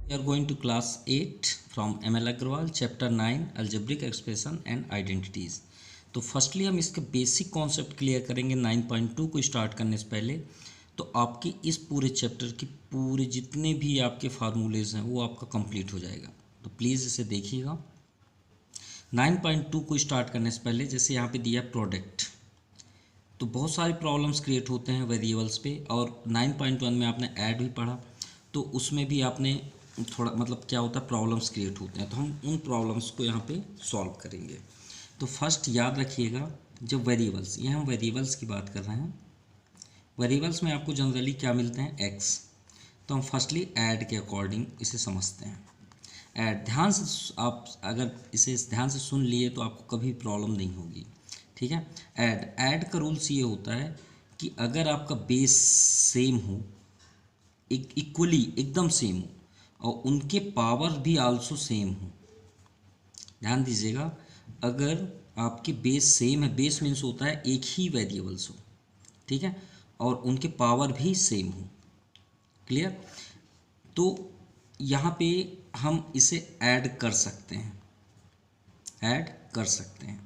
We are going to class 8 from ML Agrawal chapter 9 algebraic expression and identities। तो firstly हम इसके basic concept clear करेंगे 9.2 को start करने से पहले। तो आपकी इस पूरे चैप्टर की पूरे जितने भी आपके फार्मूलेज हैं वो आपका कंप्लीट हो जाएगा। तो प्लीज़ इसे देखिएगा। 9.2 को स्टार्ट करने से पहले जैसे यहाँ पे दिया प्रोडक्ट, तो बहुत सारे प्रॉब्लम्स क्रिएट होते हैं वेरिएबल्स पे। और 9.1 में आपने ऐड भी पढ़ा, तो उसमें भी आपने थोड़ा मतलब क्या होता है प्रॉब्लम्स क्रिएट होते हैं। तो हम उन प्रॉब्लम्स को यहाँ पे सॉल्व करेंगे। तो फर्स्ट याद रखिएगा, जब वेरिएबल्स, ये हम वेरिएबल्स की बात कर रहे हैं। वेरिएबल्स में आपको जनरली क्या मिलते हैं, एक्स। तो हम फर्स्टली ऐड के अकॉर्डिंग इसे समझते हैं। ऐड, ध्यान से आप अगर इसे ध्यान से सुन लिए तो आपको कभी प्रॉब्लम नहीं होगी, ठीक है। ऐड का रूल्स ये होता है कि अगर आपका बेस सेम हो, इक्वली एकदम सेम हो, और उनके पावर भी आल्सो सेम हो। ध्यान दीजिएगा, अगर आपके बेस सेम है, बेस मीन्स होता है एक ही वेरिएबल्स हो, ठीक है, और उनके पावर भी सेम हो। क्लियर। तो यहाँ पे हम इसे ऐड कर सकते हैं, ऐड कर सकते हैं।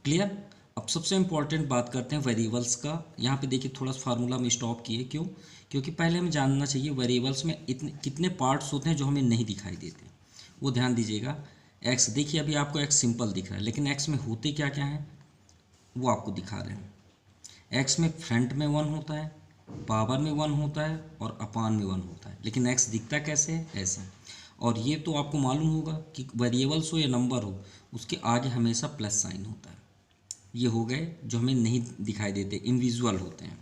क्लियर। अब सबसे इम्पॉर्टेंट बात करते हैं वेरिएबल्स का। यहाँ पे देखिए थोड़ा सा फार्मूला में स्टॉप किए, क्यों? क्योंकि पहले हमें जानना चाहिए वेरिएबल्स में इतने कितने पार्ट्स होते हैं जो हमें नहीं दिखाई देते, वो ध्यान दीजिएगा। एक्स, देखिए अभी आपको एक्स सिंपल दिख रहा है, लेकिन एक्स में होते क्या क्या हैं वो आपको दिखा रहे हैं। एक्स में फ्रंट में 1 होता है, पावर में 1 होता है और अपान में 1 होता है, लेकिन एक्स दिखता कैसे है, ऐसे। और ये तो आपको मालूम होगा कि वेरिएबल्स हो या नंबर हो, उसके आगे हमेशा प्लस साइन होता है। ये हो गए जो हमें नहीं दिखाई देते, इनविजुअल होते हैं।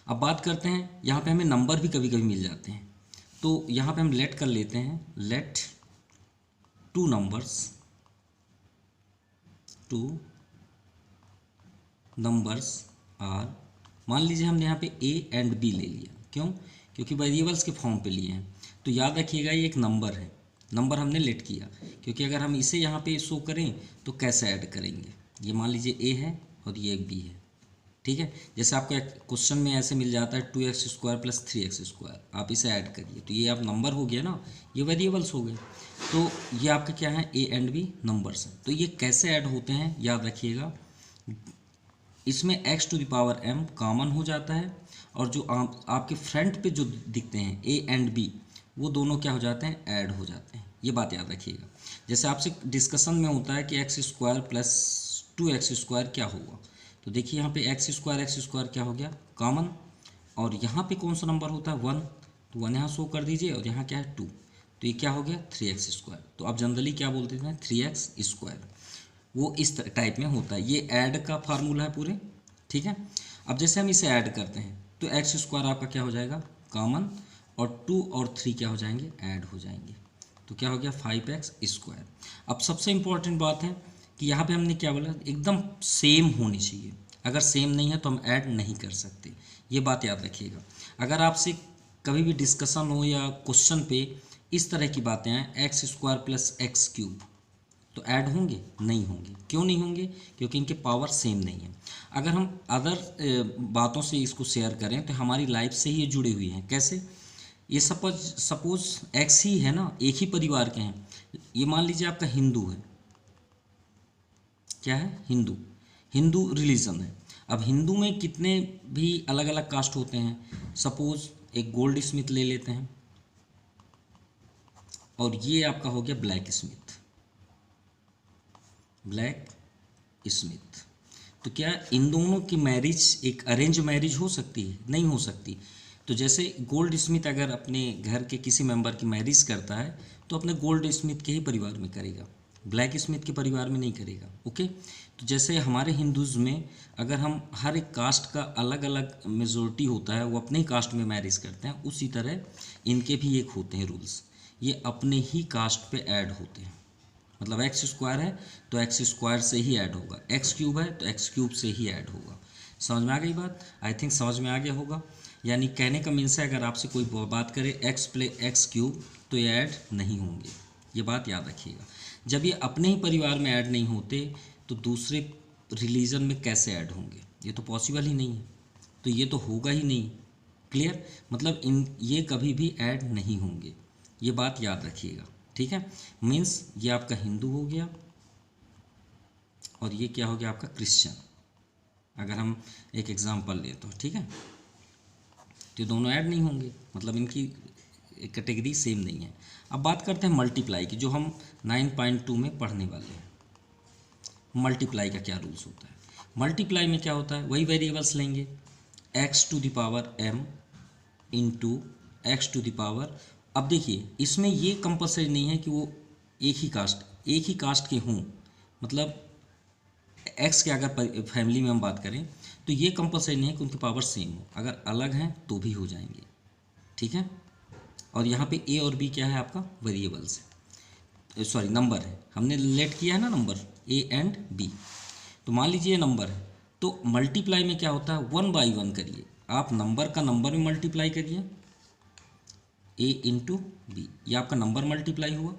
अब बात करते हैं, यहाँ पे हमें नंबर भी कभी कभी मिल जाते हैं। तो यहाँ पे हम लेट कर लेते हैं, लेट टू नंबर्स आर, मान लीजिए हमने यहाँ पे ए एंड बी ले लिया। क्यों? क्योंकि वेरिएबल्स के फॉर्म पे लिए हैं। तो याद रखिएगा ये एक नंबर है, नंबर हमने लेट किया, क्योंकि अगर हम इसे यहाँ पे शो करें तो कैसे ऐड करेंगे। ये मान लीजिए ए है और ये बी है, ठीक है। जैसे आपको एक क्वेश्चन में ऐसे मिल जाता है 2x² + 3x², आप इसे ऐड करिए तो ये आप नंबर हो गया ना, ये वेरिएबल्स हो गए। तो ये आपके क्या है, ए एंड बी नंबर्स हैं। तो ये कैसे ऐड होते हैं याद रखिएगा, इसमें x⁴m कॉमन हो जाता है, और जो आपके फ्रंट पे जो दिखते हैं ए एंड बी, वो दोनों क्या हो जाते हैं, ऐड हो जाते हैं। ये बात याद रखिएगा। जैसे आपसे डिस्कशन में होता है कि x² + 2x² क्या होगा, तो देखिए यहाँ पे x² क्या हो गया, कॉमन। और यहाँ पे कौन सा नंबर होता है, 1, तो 1 यहाँ शो कर दीजिए, और यहाँ क्या है 2, तो ये क्या हो गया 3x²। तो आप जनरली क्या बोलते थे, 3x²। वो इस टाइप में होता है। ये ऐड का फार्मूला है पूरे, ठीक है। अब जैसे हम इसे ऐड करते हैं तो x² आपका क्या हो जाएगा, कॉमन, और 2 और 3 क्या हो जाएंगे, ऐड हो जाएंगे। तो क्या हो गया 5x²। अब सबसे इम्पॉर्टेंट बात है कि यहाँ पे हमने क्या बोला, एकदम सेम होनी चाहिए। अगर सेम नहीं है तो हम ऐड नहीं कर सकते, ये बात याद रखिएगा। अगर आपसे कभी भी डिस्कशन हो या क्वेश्चन पे इस तरह की बातें आएँ, x² + x³ तो ऐड होंगे, नहीं होंगे। क्यों नहीं होंगे? क्योंकि इनके पावर सेम नहीं है। अगर हम अदर बातों से इसको शेयर करें तो हमारी लाइफ से ही ये जुड़ी हुई हैं। कैसे? ये सपोज एक्स ही है ना, एक ही परिवार के हैं। ये मान लीजिए आपका हिंदू है, क्या है, हिंदू, हिंदू रिलीजन है। अब हिंदू में कितने भी अलग अलग कास्ट होते हैं। सपोज एक गोल्ड स्मिथ ले लेते हैं, और ये आपका हो गया ब्लैक स्मिथ, ब्लैक स्मिथ। तो क्या इन दोनों की मैरिज एक अरेंज मैरिज हो सकती है? नहीं हो सकती। तो जैसे गोल्ड स्मिथ अगर अपने घर के किसी मेंबर की मैरिज करता है तो अपने गोल्ड स्मिथ के ही परिवार में करेगा, ब्लैक स्मिथ के परिवार में नहीं करेगा। ओके। तो जैसे हमारे हिंदूज़ में अगर हम हर एक कास्ट का अलग अलग मेजोरिटी होता है, वो अपने ही कास्ट में मैरिज करते हैं, उसी तरह इनके भी एक होते हैं रूल्स, ये अपने ही कास्ट पे ऐड होते हैं। मतलब x² है तो x² से ही ऐड होगा, x³ है तो x³ से ही ऐड होगा। समझ में आ गई बात? आई थिंक समझ में आ गया होगा। यानी कहने का मीन्स है, अगर आपसे कोई बात करे x + x³ तो ये ऐड नहीं होंगे। ये बात याद रखिएगा। जब ये अपने ही परिवार में ऐड नहीं होते तो दूसरे रिलीजन में कैसे ऐड होंगे? ये तो पॉसिबल ही नहीं है, तो ये तो होगा ही नहीं। क्लियर? मतलब ये कभी भी ऐड नहीं होंगे। ये बात याद रखिएगा, ठीक है। मीन्स ये आपका हिंदू हो गया और ये क्या हो गया आपका क्रिश्चियन, अगर हम एक एग्जांपल लें तो, ठीक है। तो ये दोनों ऐड नहीं होंगे, मतलब इनकी कैटेगरी सेम नहीं है। अब बात करते हैं मल्टीप्लाई की, जो हम 9.2 में पढ़ने वाले हैं। मल्टीप्लाई का क्या रूल्स होता है? मल्टीप्लाई में क्या होता है, वही वेरिएबल्स लेंगे, x to the power m into x to the power. अब देखिए इसमें ये कंपलसरी नहीं है कि वो एक ही कास्ट के हों, मतलब एक्स के अगर फैमिली में हम बात करें तो ये कंपलसरी नहीं है कि उनकी पावर सेम हो, अगर अलग हैं तो भी हो जाएंगे, ठीक है। और यहाँ पे ए और बी क्या है आपका, वेरिएबल्स है, सॉरी नंबर है, हमने लेट किया है ना नंबर ए एंड बी। तो मान लीजिए ये नंबर है, तो मल्टीप्लाई में क्या होता है, 1 बाई 1 करिए, आप नंबर का नंबर में मल्टीप्लाई करिए, ए इंटू बी, ये आपका नंबर मल्टीप्लाई हुआ।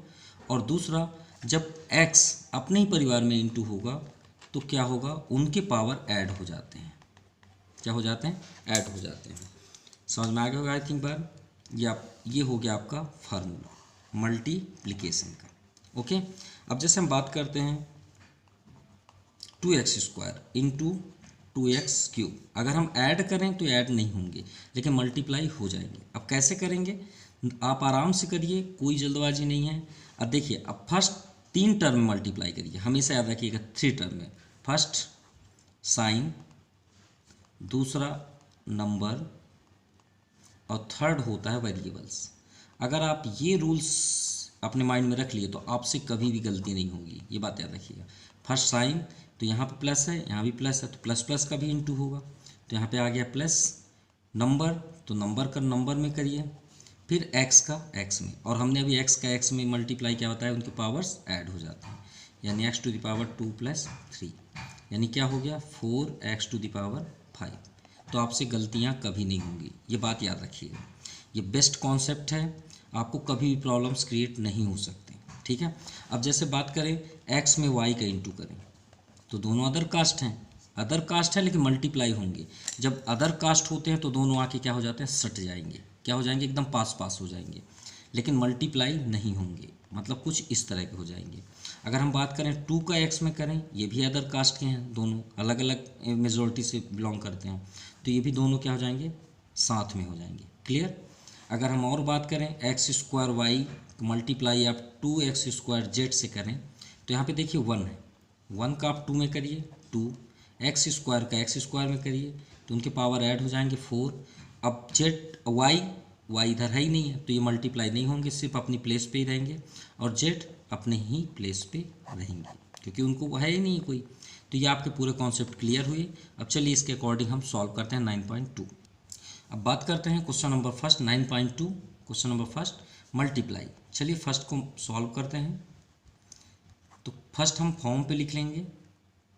और दूसरा, जब एक्स अपने ही परिवार में इंटू होगा तो क्या होगा, उनके पावर ऐड हो जाते हैं, क्या हो जाते हैं, ऐड हो जाते हैं। समझ में आ गया होगा आई थिंक बार। ये हो गया आपका फार्मूला मल्टीप्लिकेशन का, ओके। अब जैसे हम बात करते हैं 2x² इंटू 2x³ अगर हम ऐड करें तो ऐड नहीं होंगे लेकिन मल्टीप्लाई हो जाएंगे। अब कैसे करेंगे, आप आराम से करिए, कोई जल्दबाजी नहीं है। अब देखिए, अब फर्स्ट 3 टर्म में मल्टीप्लाई करिए, हमेशा याद रखिएगा 3 टर्म में। फर्स्ट साइन, दूसरा नंबर, और थर्ड होता है वेरिएबल्स। अगर आप ये रूल्स अपने माइंड में रख लिए तो आपसे कभी भी गलती नहीं होगी, ये बात याद रखिएगा। फर्स्ट साइन, तो यहाँ पे प्लस है, यहाँ भी प्लस है, तो प्लस प्लस का भी इंटू होगा, तो यहाँ पे आ गया प्लस। नंबर, तो नंबर का नंबर में करिए, फिर एक्स का एक्स में, और हमने अभी एक्स का एक्स में मल्टीप्लाई क्या होता है, उनके पावर्स ऐड हो जाते हैं, यानी एक्स टू द पावर 2 + 3, यानी क्या हो गया 4x टू द पावर 5। तो आपसे गलतियाँ कभी नहीं होंगी, ये बात याद रखिएगा। ये बेस्ट कॉन्सेप्ट है, आपको कभी भी प्रॉब्लम्स क्रिएट नहीं हो सकते, ठीक है। अब जैसे बात करें x में y का इंटू करें, तो दोनों अदर कास्ट है लेकिन मल्टीप्लाई होंगे। जब अदर कास्ट होते हैं तो दोनों आके क्या हो जाते हैं, सट जाएंगे, क्या हो जाएंगे, एकदम पास हो जाएंगे, लेकिन मल्टीप्लाई नहीं होंगे, मतलब कुछ इस तरह के हो जाएंगे। अगर हम बात करें 2 का x में करें, ये भी अदर कास्ट के हैं, दोनों अलग अलग मेजॉरिटी से बिलोंग करते हैं, तो ये भी दोनों क्या हो जाएंगे, साथ में हो जाएंगे, क्लियर। अगर हम और बात करें x² y मल्टीप्लाई आप 2x² z से करें, तो यहाँ पे देखिए 1 है, 1 का आप 2 में करिए 2, x² का x² में करिए तो उनके पावर ऐड हो जाएंगे 4। अब y इधर है ही नहीं है तो ये मल्टीप्लाई नहीं होंगे, सिर्फ अपनी प्लेस पे ही रहेंगे, और z अपने ही प्लेस पे रहेंगे क्योंकि उनको है ही नहीं कोई। तो ये आपके पूरे कॉन्सेप्ट क्लियर हुए। अब चलिए इसके अकॉर्डिंग हम सॉल्व करते हैं 9.2। अब बात करते हैं question number first 9.2, question number first multiply. चलिए फर्स्ट को सॉल्व करते हैं। तो फर्स्ट हम फॉर्म पे लिख लेंगे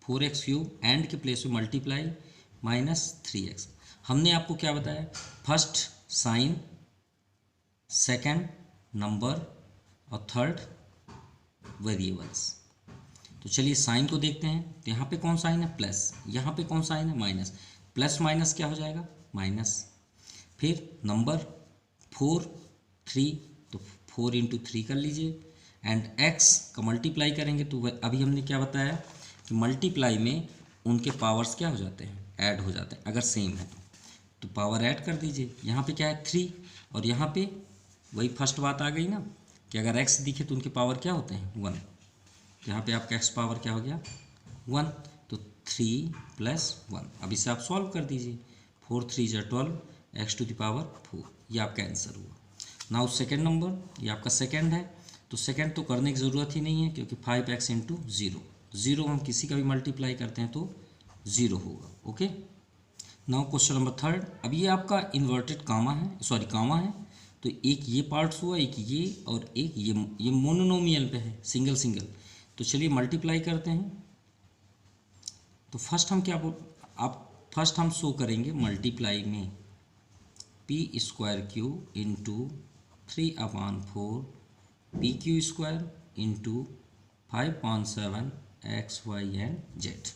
4x³ एंड के प्लेस पे मल्टीप्लाई -3x। हमने आपको क्या बताया, फर्स्ट साइन, सेकंड नंबर और थर्ड वेरिएबल्स। तो चलिए साइन को देखते हैं, तो यहाँ पे कौन साइन है, प्लस, यहाँ पे कौन साइन है, माइनस, प्लस माइनस क्या हो जाएगा, माइनस। फिर नंबर 4 3, तो 4 × 3 कर लीजिए, एंड x का मल्टीप्लाई करेंगे तो अभी हमने क्या बताया कि मल्टीप्लाई में उनके पावर्स क्या हो जाते हैं, ऐड हो जाते हैं, अगर सेम है तो पावर ऐड कर दीजिए। यहाँ पे क्या है 3, और यहाँ पे वही फर्स्ट बात आ गई ना कि अगर x दिखे तो उनके पावर क्या होते हैं 1, यहाँ पे आपका x पावर क्या हो गया 1, तो 3 + 1। अब इसे आप सॉल्व कर दीजिए, 4 3 = 12, x टू द पावर 4, ये आपका आंसर हुआ। नाउ सेकेंड नंबर, ये आपका सेकेंड है, तो सेकेंड तो करने की ज़रूरत ही नहीं है क्योंकि 5x × 0, 0 हम किसी का भी मल्टीप्लाई करते हैं तो 0 होगा, okay. Now question number third, अब ये आपका इन्वर्टेड कामा है, सॉरी कामा है, तो एक ये पार्ट्स हुआ, एक ये और एक ये मोनोनोमियल पे है, सिंगल सिंगल। तो चलिए मल्टीप्लाई करते हैं। तो फर्स्ट हम फर्स्ट हम शो करेंगे मल्टीप्लाई में p² into 3/4 pq² into 5/7 x y and z।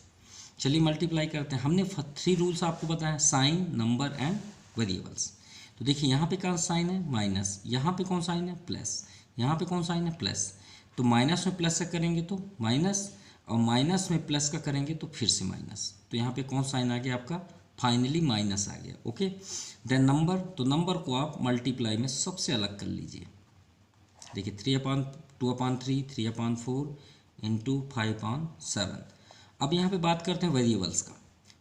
चलिए मल्टीप्लाई करते हैं। हमने 3 रूल्स आपको बताया, साइन, नंबर एंड वेरिएबल्स। तो देखिए यहाँ पे कौन साइन है माइनस, यहाँ पे कौन साइन है प्लस, यहाँ पे कौन साइन है प्लस। तो माइनस में प्लस का करेंगे तो माइनस, और माइनस में प्लस का करेंगे तो फिर से माइनस। तो यहाँ पे कौन साइन आ गया आपका, फाइनली माइनस आ गया। ओके, देन नंबर, तो नंबर को आप मल्टीप्लाई में सबसे अलग कर लीजिए। देखिए 3/2/3, 3/4 इंटू 5/7। अब यहाँ पे बात करते हैं वेरिएबल्स का।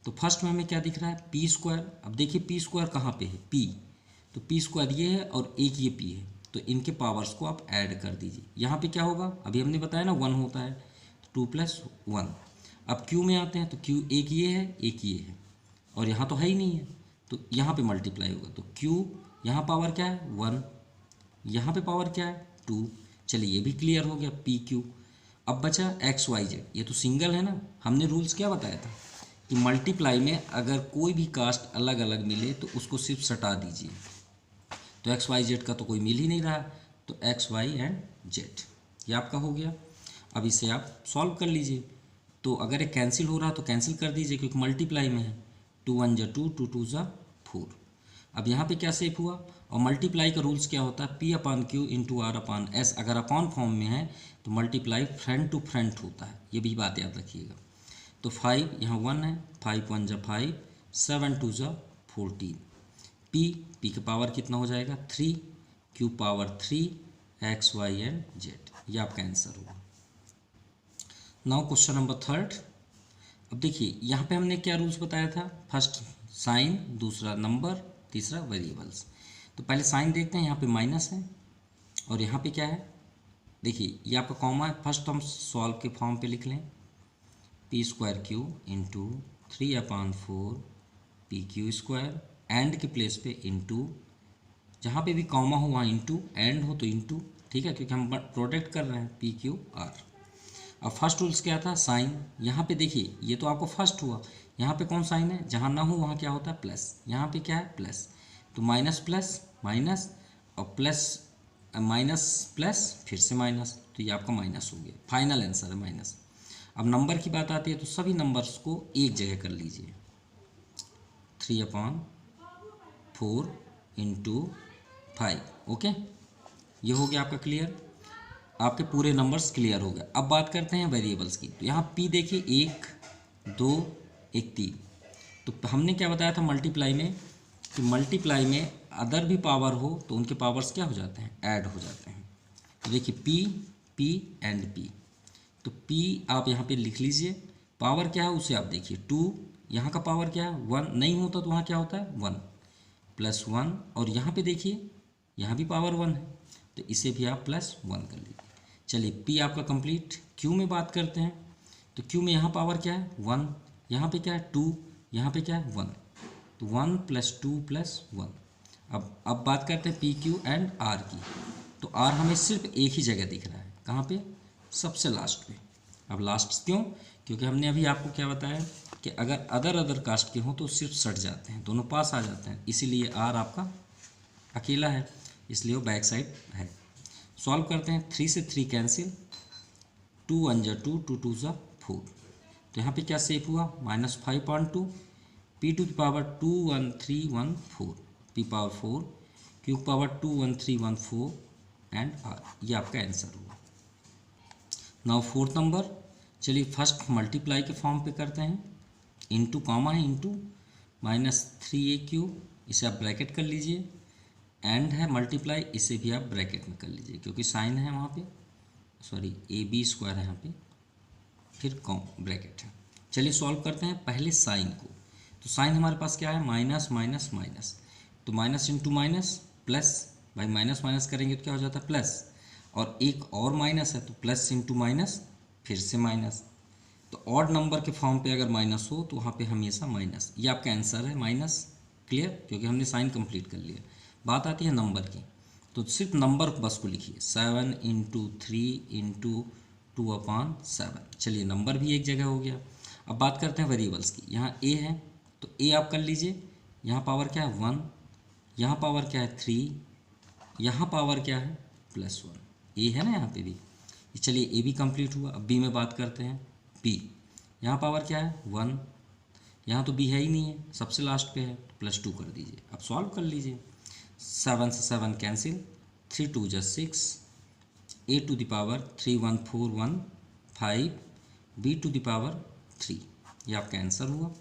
तो फर्स्ट में हमें क्या दिख रहा है, पी स्क्वायर। अब देखिए पी स्क्वायर कहाँ पे है, पी, तो पी स्क्वायर ये है और एक ये पी है, तो इनके पावर्स को आप ऐड कर दीजिए। यहाँ पे क्या होगा, अभी हमने बताया ना 1 होता है, तो 2 + 1। अब क्यू में आते हैं, तो क्यू एक ये है एक ये है, और यहाँ तो है ही नहीं है, तो यहाँ पे मल्टीप्लाई होगा। तो क्यू यहाँ पावर क्या है 1, यहाँ पे पावर क्या है 2। चलिए ये भी क्लियर हो गया, पी क्यू। अब बचा एक्स वाई जेड, ये तो सिंगल है ना। हमने रूल्स क्या बताया था कि मल्टीप्लाई में अगर कोई भी कास्ट अलग अलग मिले तो उसको सिर्फ सटा दीजिए। तो एक्स वाई जेड का तो कोई मिल ही नहीं रहा, तो एक्स वाई एंड जेड ये आपका हो गया। अब इसे आप सॉल्व कर लीजिए। तो अगर ये कैंसिल हो रहा तो कैंसिल कर दीजिए, क्योंकि मल्टीप्लाई में है। 2 × 1 = 2, 2 × 2 = 4। अब यहाँ पे क्या सेव हुआ, और मल्टीप्लाई का रूल्स क्या होता है, P/Q × R/S। अगर अपॉन फॉर्म में है तो मल्टीप्लाई फ्रंट टू फ्रंट होता है, ये भी बात याद रखिएगा। तो 5 यहाँ 1 है, 5 × 1 = 5, 7 × 2 = 14। पी का पावर कितना हो जाएगा 3, Q power 3, x y and z, ये आपका आंसर होगा। Now question number 3। अब देखिए यहाँ पे हमने क्या रूल्स बताया था, फर्स्ट साइन, दूसरा नंबर, तीसरा वेरिएबल्स। तो पहले साइन देखते हैं, यहाँ पे माइनस है और यहाँ पे क्या है, देखिए ये आपका कॉमा है। फर्स्ट हम सॉल्व के फॉर्म पे लिख लें, p²q इंटू 3/4 pq², एंड के प्लेस पे इंटू, जहाँ पे भी कॉमा हो वहाँ इंटू, एंड हो तो इंटू, ठीक है, क्योंकि हम प्रोडक्ट कर रहे हैं PQR। अब फर्स्ट रूल्स क्या था, साइन। यहाँ पे देखिए ये तो आपको फर्स्ट हुआ, यहाँ पे कौन साइन है, जहाँ ना हो वहाँ क्या होता है प्लस, यहाँ पे क्या है प्लस, तो माइनस प्लस माइनस, और प्लस माइनस प्लस फिर से माइनस, तो ये आपका माइनस हो गया। फाइनल आंसर है माइनस। अब नंबर की बात आती है तो सभी नंबर्स को एक जगह कर लीजिए, 3/4 इंटू 5। ओके, ये हो गया आपका क्लियर, आपके पूरे नंबर्स क्लियर हो गए। अब बात करते हैं वेरिएबल्स की। तो यहाँ p देखिए 1 2 1 3। तो हमने क्या बताया था मल्टीप्लाई में, कि मल्टीप्लाई में अदर भी पावर हो तो उनके पावर्स क्या हो जाते हैं, ऐड हो जाते हैं। तो देखिए p एंड p, तो p आप यहाँ पे लिख लीजिए, पावर क्या है उसे आप देखिए 2, यहाँ का पावर क्या है 1, नहीं होता तो वहाँ क्या होता है 1 + 1, और यहाँ पे देखिए यहाँ भी पावर 1 है, तो इसे भी आप +1 कर लीजिए। चलिए p आपका कंप्लीट। q में बात करते हैं, तो q में यहाँ पावर क्या है 1, यहाँ पे क्या है 2, यहाँ पे क्या है 1, तो 1 + 2 + 1। अब बात करते हैं PQ एंड R की। तो R हमें सिर्फ एक ही जगह दिख रहा है, कहाँ पे, सबसे लास्ट पे। अब लास्ट क्यों, क्योंकि हमने अभी आपको क्या बताया कि अगर अदर कास्ट के हों तो सिर्फ सट जाते हैं, दोनों पास आ जाते हैं, इसीलिए R आपका अकेला है, इसलिए वो बैक साइड है। सॉल्व करते हैं, 3 से 3 कैंसिल, 2 × 1 = 2, 2 × 2 = 4। तो यहाँ पे क्या सेव हुआ, -5/2, p⁴ p⁴ q⁴ and r, ये आपका आंसर हुआ। नाउ 4th नंबर, चलिए फर्स्ट मल्टीप्लाई के फॉर्म पे करते हैं, इंटू कॉमा है इंटू -3aq, इसे आप ब्रैकेट कर लीजिए, एंड है मल्टीप्लाई, इसे भी आप ब्रैकेट में कर लीजिए क्योंकि साइन है वहाँ पे, सॉरी AB² है यहाँ पे, फिर कॉम ब्रैकेट है। चलिए सॉल्व करते हैं पहले साइन को। तो साइन हमारे पास क्या है, माइनस माइनस माइनस, तो माइनस इंटू माइनस प्लस, भाई माइनस माइनस करेंगे तो क्या हो जाता है प्लस, और एक और माइनस है तो प्लस इंटू माइनस फिर से माइनस। तो ऑड नंबर के फॉर्म पे अगर माइनस हो तो वहाँ पे हमेशा माइनस, ये आपका आंसर है माइनस। क्लियर, क्योंकि हमने साइन कंप्लीट कर लिया। बात आती है नंबर की, तो सिर्फ नंबर बस को लिखिए, 7 × 3 × 2/7। चलिए नंबर भी एक जगह हो गया। अब बात करते हैं वेरिएबल्स की। यहाँ a है तो a आप कर लीजिए, यहाँ पावर क्या है 1, यहाँ पावर क्या है 3, यहाँ पावर क्या है +1, a है ना यहाँ पे भी। चलिए a भी कंप्लीट हुआ। अब b में बात करते हैं, b यहाँ पावर क्या है 1, यहाँ तो b है ही नहीं है, सबसे लास्ट पे है, +2 कर दीजिए। अब सॉल्व कर लीजिए, 7 से 7 कैंसिल, 3 2 जा 6, a to the power 3 1 4 1 5, b to the power 3, ये आपका आंसर हुआ।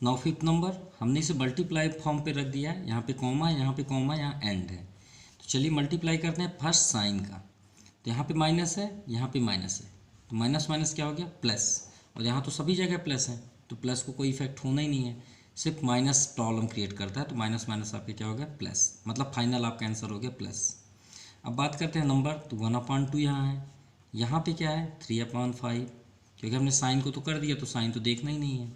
नाउ फिफ्थ नंबर, हमने इसे मल्टीप्लाई फॉर्म पे रख दिया है, यहाँ पे कॉमा, यहाँ पे कॉमा, यहाँ एंड है। तो चलिए मल्टीप्लाई करते हैं फर्स्ट साइन का। तो यहाँ पे माइनस है, यहाँ पे माइनस है, तो माइनस माइनस क्या हो गया प्लस, और यहाँ तो सभी जगह प्लस है, तो प्लस को कोई इफेक्ट होना ही नहीं है, सिर्फ माइनस प्रॉब्लम क्रिएट करता है। तो माइनस माइनस आपके क्या हो गया प्लस, मतलब फाइनल आपका आंसर हो गया प्लस। अब बात करते हैं नंबर, तो 1/2 यहाँ है, यहाँ पे क्या है 3/5, क्योंकि हमने साइन को तो कर दिया तो साइन तो देखना ही नहीं है।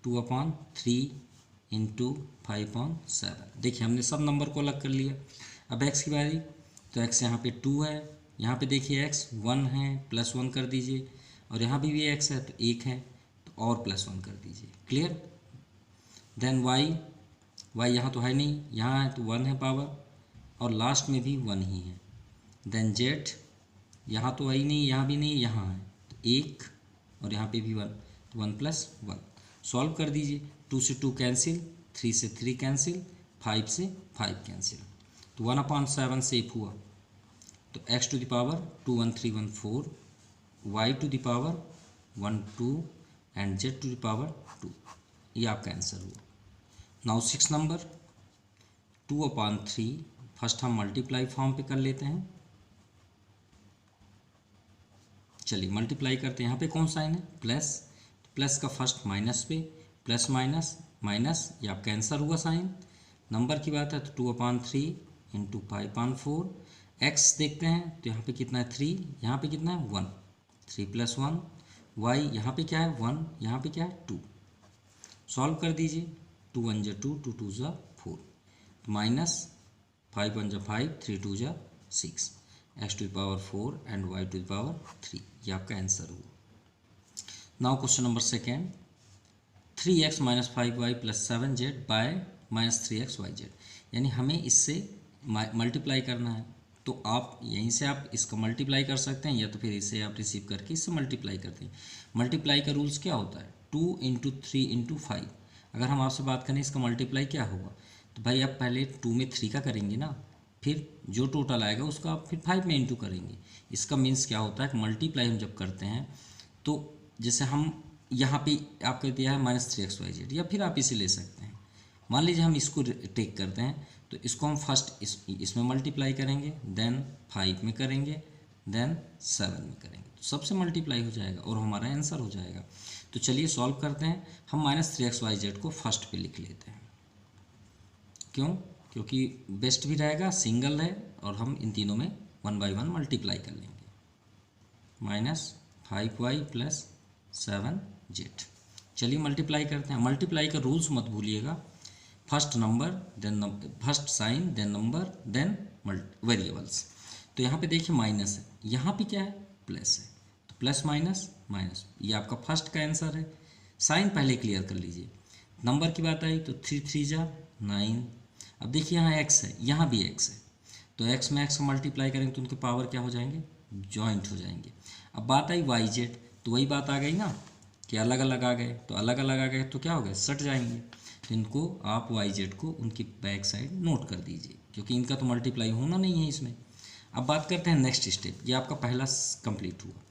2/3 इंटू 5/7, देखिए हमने सब नंबर को अलग कर लिया। अब x की बारी, तो x यहाँ पे 2 है, यहाँ पे देखिए x 1 है, +1 कर दीजिए, और यहाँ भी x है तो 1 है, तो और +1 कर दीजिए, क्लियर। देन y यहाँ तो है नहीं, यहाँ है तो 1 है पावर, और लास्ट में भी 1 ही है। देन z यहाँ तो है ही नहीं, यहाँ भी नहीं, यहाँ है तो 1, और यहाँ पे भी 1, तो 1 + 1। सॉल्व कर दीजिए, 2 से 2 कैंसिल, 3 से 3 कैंसिल, 5 से 5 कैंसिल, तो 1/7 सेफ हुआ। तो x to the power 2 1 3 1 4, y to the power 1 2 and z to the power 2, ये आपका आंसर हुआ। नाउ 6 नंबर, 2/3, फर्स्ट हम मल्टीप्लाई फॉर्म पे कर लेते हैं। चलिए मल्टीप्लाई करते हैं, यहाँ पे कौन साइन है प्लस, प्लस का फर्स्ट माइनस पे, प्लस माइनस माइनस, ये आपका आंसर हुआ साइन। नंबर की बात है तो 2/3 इंटू 5/4, एक्स देखते हैं तो यहाँ पे कितना है 3, यहाँ पे कितना है 1, 3 + 1, वाई यहाँ पे क्या है 1, यहाँ पे क्या है 2। सॉल्व कर दीजिए, 2 1 जा 2, 2 2 जा 4, माइनस 5 1 जा 5, 3 2 जा 6, x to the power 4 and y to the power 3, ये आपका आंसर हुआ। Now question number second, 3x - 5y + 7z by -3xyz, यानी हमें इससे मल्टीप्लाई करना है। तो आप यहीं से आप इसका मल्टीप्लाई कर सकते हैं, या तो फिर इसे आप रिसीव करके इससे मल्टीप्लाई करते हैं। मल्टीप्लाई का रूल्स क्या होता है 2 × 3 × 5। अगर हम आपसे बात करें इसका मल्टीप्लाई क्या होगा, तो भाई आप पहले 2 में 3 का करेंगे ना, फिर जो टोटल आएगा उसका आप फिर 5 में इंटू करेंगे। इसका मीन्स क्या होता है कि मल्टीप्लाई हम जब करते हैं तो जैसे हम यहाँ पे आपका दिया है -3xyz, या फिर आप इसे ले सकते हैं। मान लीजिए हम इसको टेक करते हैं, तो इसको हम फर्स्ट इसमें मल्टीप्लाई करेंगे, देन 5 में करेंगे, देन 7 में करेंगे, तो सबसे मल्टीप्लाई हो जाएगा और हमारा आंसर हो जाएगा। तो चलिए सॉल्व करते हैं। हम -3xyz को फर्स्ट पे लिख लेते हैं, क्यों, क्योंकि बेस्ट भी रहेगा, सिंगल है, और हम इन तीनों में 1 बाय 1 मल्टीप्लाई कर लेंगे। -5y + 7z, चलिए मल्टीप्लाई करते हैं। मल्टीप्लाई का रूल्स मत भूलिएगा, first number then first sign then number then variables. तो यहाँ पे देखिए माइनस है, यहाँ पे क्या है प्लस है, तो प्लस माइनस माइनस, ये आपका फर्स्ट का आंसर है। साइन पहले क्लियर कर लीजिए। नंबर की बात आई तो 3 3 जा 9। अब देखिए यहाँ x है, यहाँ भी x है, तो x में x को मल्टीप्लाई करेंगे तो उनके पावर क्या हो जाएंगे, जॉइंट हो जाएंगे। अब बात आई yz, तो वही बात आ गई ना कि अलग अलग आ गए, तो अलग अलग आ गए तो क्या हो गए सट जाएंगे। तो इनको आप yz को उनकी बैक साइड नोट कर दीजिए, क्योंकि इनका तो मल्टीप्लाई होना नहीं है इसमें। अब बात करते हैं नेक्स्ट स्टेप, ये आपका पहला कंप्लीट हुआ।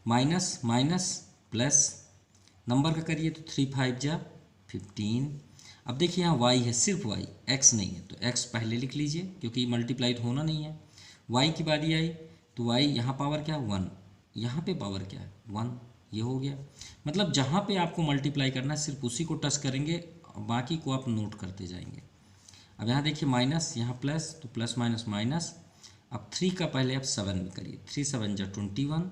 माइनस माइनस प्लस, नंबर का करिए तो 3 5 जा 15। अब देखिए यहाँ y है, सिर्फ y, x नहीं है, तो x पहले लिख लीजिए क्योंकि मल्टीप्लाई तो होना नहीं है। y की बारी आई तो y यहाँ पावर क्या है 1, यहाँ पे पावर क्या है 1, ये हो गया। मतलब जहाँ पे आपको मल्टीप्लाई करना है सिर्फ उसी को टच करेंगे, बाकी को आप नोट करते जाएंगे। अब यहाँ देखिए माइनस, यहाँ प्लस, तो प्लस माइनस माइनस। अब 3 का पहले आप 7 में करिए, 3 7 जा 21।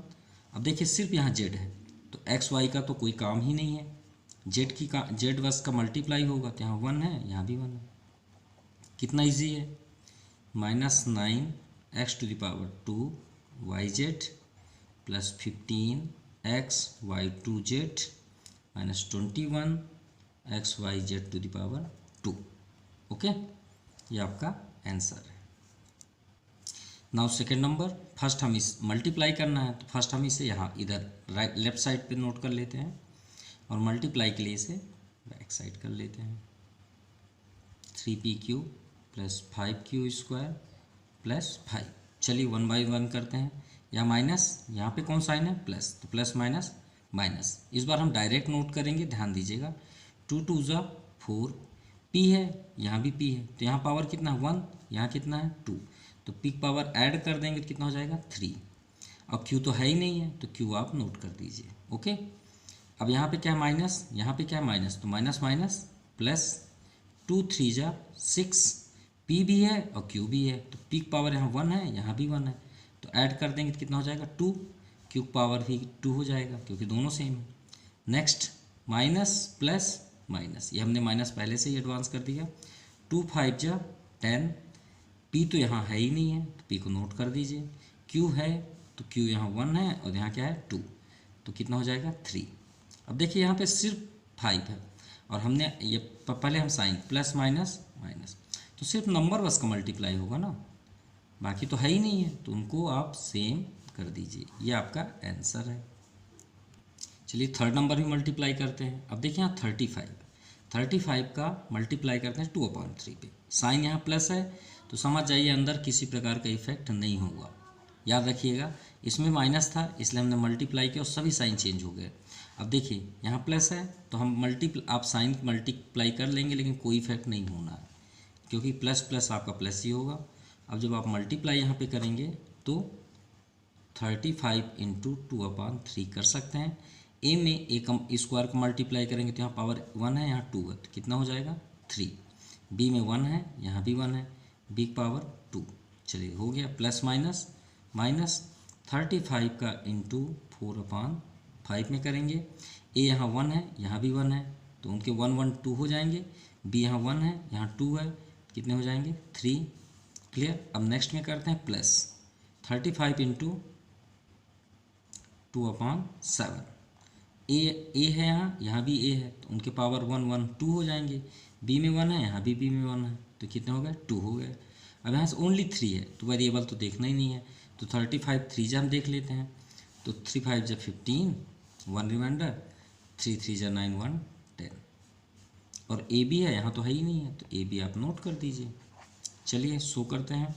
अब देखिए सिर्फ यहाँ z है, तो x y का तो कोई काम ही नहीं है, z बस का मल्टीप्लाई होगा, तो यहाँ 1 है, यहाँ भी 1 है। कितना इजी है, -9 x to the power 2 yz + 15 x y 2z -21 x y z to the power 2। Okay, ये आपका आंसर है। नाउ सेकेंड नंबर, फर्स्ट हम इस मल्टीप्लाई करना है, तो फर्स्ट हम इसे यहाँ इधर राइट लेफ्ट साइड पे नोट कर लेते हैं, और मल्टीप्लाई के लिए इसे बैक साइड कर लेते हैं। 3pq plus 5q² plus 5। चलिए 1 बाई 1 करते हैं। यहाँ माइनस, यहाँ पे कौन साइन है प्लस, तो प्लस माइनस माइनस। इस बार हम डायरेक्ट नोट करेंगे, ध्यान दीजिएगा। 2 2 ज़ा 4, p है, यहाँ भी p है, तो यहाँ पावर कितना है 1, यहाँ कितना है 2, तो p पावर ऐड कर देंगे तो कितना हो जाएगा 3। अब q तो है ही नहीं है, तो q आप नोट कर दीजिए। ओके, अब यहाँ पे क्या है माइनस, यहाँ पे क्या है माइनस, तो माइनस माइनस प्लस 2 3 ज़ा 6, p भी है और q भी है, तो p पावर यहाँ 1 है, यहाँ भी 1 है, तो ऐड कर देंगे तो कितना हो जाएगा 2, q पावर भी 2 हो जाएगा क्योंकि दोनों सेम है। नेक्स्ट माइनस प्लस माइनस, ये हमने माइनस पहले से ही एडवांस कर दिया। 2 5 ज़ा 10, p तो यहाँ है ही नहीं है, तो p को नोट कर दीजिए। q है तो q यहाँ 1 है और यहाँ क्या है 2, तो कितना हो जाएगा 3। अब देखिए यहाँ पे सिर्फ 5 है और हमने ये पहले हम साइन प्लस माइनस माइनस, तो सिर्फ नंबर बस का मल्टीप्लाई होगा ना, बाकी तो है ही नहीं है, तो उनको आप सेम कर दीजिए। ये आपका आंसर है। चलिए थर्ड नंबर भी मल्टीप्लाई करते हैं। अब देखिए यहाँ 35 का मल्टीप्लाई करते हैं 2/3 पे। साइन यहाँ प्लस है तो समझ जाइए अंदर किसी प्रकार का इफेक्ट नहीं होगा। याद रखिएगा इसमें माइनस था इसलिए हमने मल्टीप्लाई किया और सभी साइन चेंज हो गए। अब देखिए यहाँ प्लस है तो हम आप साइन मल्टीप्लाई कर लेंगे लेकिन कोई इफेक्ट नहीं होना है क्योंकि प्लस प्लस आपका प्लस ही होगा। अब जब आप मल्टीप्लाई यहाँ पे करेंगे तो 35 इंटू 2/3 कर सकते हैं। ए में ए कम स्क्वायर को मल्टीप्लाई करेंगे तो यहाँ पावर 1 है, यहाँ 2 है, तो कितना हो जाएगा 3। बी में 1 है, यहाँ भी 1 है, बी पावर 2। चलिए हो गया प्लस माइनस माइनस 35 का इंटू 4/5 में करेंगे। ए यहाँ 1 है, यहाँ भी 1 है, तो उनके 1 1 2 हो जाएंगे। बी यहाँ 1 है, यहाँ 2 है, कितने हो जाएंगे 3। क्लियर। अब नेक्स्ट में करते हैं प्लस 35 इंटू 2/7। ए है, यहाँ भी ए है, तो उनके पावर 1 1 2 हो जाएंगे। बी में 1 है, यहाँ भी बी में 1 है, तो कितने हो गए 2 हो गए। अब यहाँ से ओनली 3 है तो वेरिएबल तो देखना ही नहीं है, तो 35 3 जा हम देख लेते हैं, तो 3 5 जा 15, 1 रिमाइंडर, 3 3 जा 9 1 10। और ए बी है, यहाँ तो है ही नहीं है, तो ए बी आप नोट कर दीजिए। चलिए शो करते हैं।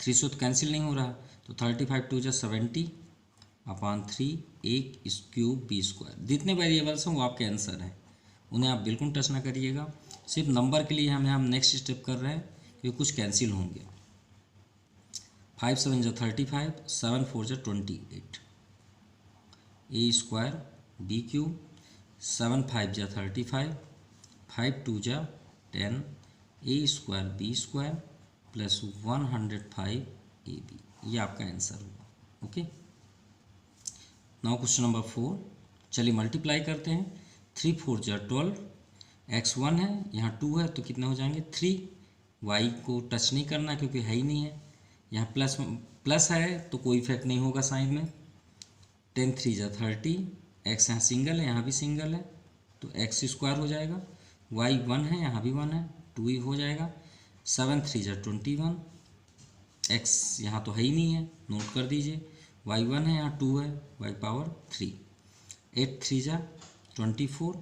3 से तो कैंसिल नहीं हो रहा, तो 35 2 जा 70/3 एक क्यूब बी स्क्वायर। जितने वेरिएबल्स हैं वो आपके आंसर हैं, उन्हें आप बिल्कुल टच ना करिएगा। सिर्फ नंबर के लिए हम नेक्स्ट स्टेप कर रहे हैं क्योंकि कुछ कैंसिल होंगे। 5 7 जा 35, 7 4 जा 28, ए स्क्वायर बी क्यूब, 7 5 जा 35, 5 2 जा 10, A square B square plus 105 A B. ये आपका आंसर होगा। Okay, now question number 4। चलिए मल्टीप्लाई करते हैं। 3 4 जा 12, x 1 है, यहाँ 2 है, तो कितने हो जाएंगे 3। y को टच नहीं करना क्योंकि है ही नहीं है। यहाँ प्लस प्लस है तो कोई इफेक्ट नहीं होगा साइन में। 10 3 जा 30, x यहाँ सिंगल है, यहाँ भी सिंगल है, तो x स्क्वायर हो जाएगा। y 1 है, यहाँ भी 1 है, 2 ही हो जाएगा। 7 3 जा 21, x यहाँ तो है ही नहीं है, नोट कर दीजिए। y 1 है, यहाँ 2 है, y पावर 3। 8 3 जा 24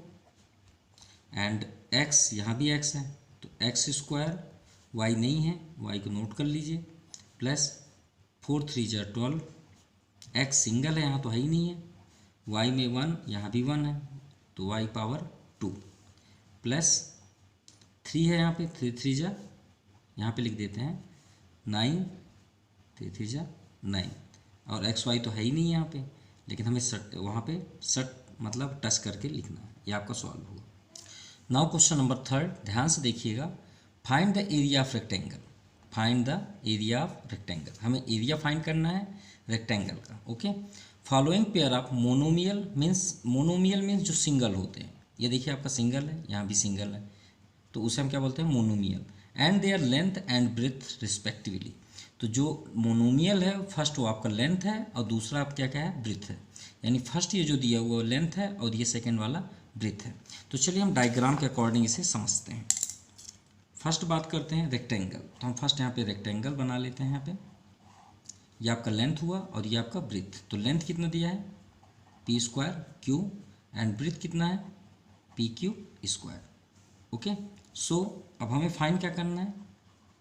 एंड x यहाँ भी x है, तो x स्क्वायर, y नहीं है, y को नोट कर लीजिए, प्लस 4 3 जा 12, x सिंगल है, यहाँ तो है ही नहीं है, y में 1, यहाँ भी 1 है, तो y पावर 2, प्लस 3 है, यहाँ पे 3 3 जा, यहाँ पे लिख देते हैं 9, 3 3 जा 9, और एक्स वाई तो है ही नहीं यहाँ पे, लेकिन हमें सट वहाँ पे सट मतलब टच करके लिखना है। ये आपका सॉल्व होगा। नाउ क्वेश्चन नंबर 3, ध्यान से देखिएगा। Find the area of rectangle. Find the area of rectangle, हमें एरिया फाइंड करना है रेक्टेंगल का। Okay, following pair of monomial means जो सिंगल होते हैं। ये देखिए आपका सिंगल है, यहाँ भी सिंगल है, तो उसे हम क्या बोलते हैं monomial. And their length and breadth respectively. तो जो मोनोमियल है फर्स्ट वो आपका लेंथ है और दूसरा आप क्या है ब्रेथ है, यानी फर्स्ट ये जो दिया हुआ लेंथ है और ये सेकंड वाला ब्रेथ है। तो चलिए हम डायग्राम के अकॉर्डिंग इसे समझते हैं। फर्स्ट बात करते हैं रेक्टेंगल, तो हम फर्स्ट यहाँ पे रेक्टेंगल बना लेते हैं। यहाँ पे ये आपका लेंथ हुआ और ये आपका ब्रेथ। तो लेंथ कितना दिया है p square q and breadth कितना है p q square. Okay, so अब हमें फाइंड क्या करना है,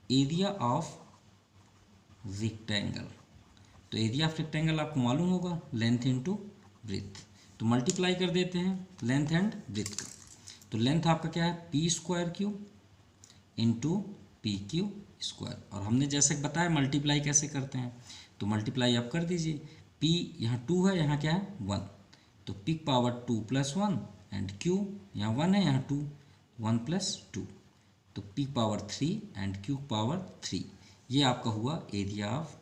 एरिया ऑफ रेक्टेंगल। तो एरिया ऑफ रेक्टेंगल आपको मालूम होगा, लेंथ इनटू ब्रेथ। तो मल्टीप्लाई कर देते हैं लेंथ एंड ब्रेथ का। तो लेंथ आपका क्या है, p square Q into P q square. और हमने जैसे बताया मल्टीप्लाई कैसे करते हैं, तो मल्टीप्लाई आप कर दीजिए। पी यहाँ 2 है, यहाँ क्या है 1, तो पी पावर 2 + 1 एंड क्यू यहाँ 1 है, यहाँ 2, 1 + 2, तो P power 3 and Q power 3। ये आपका हुआ area of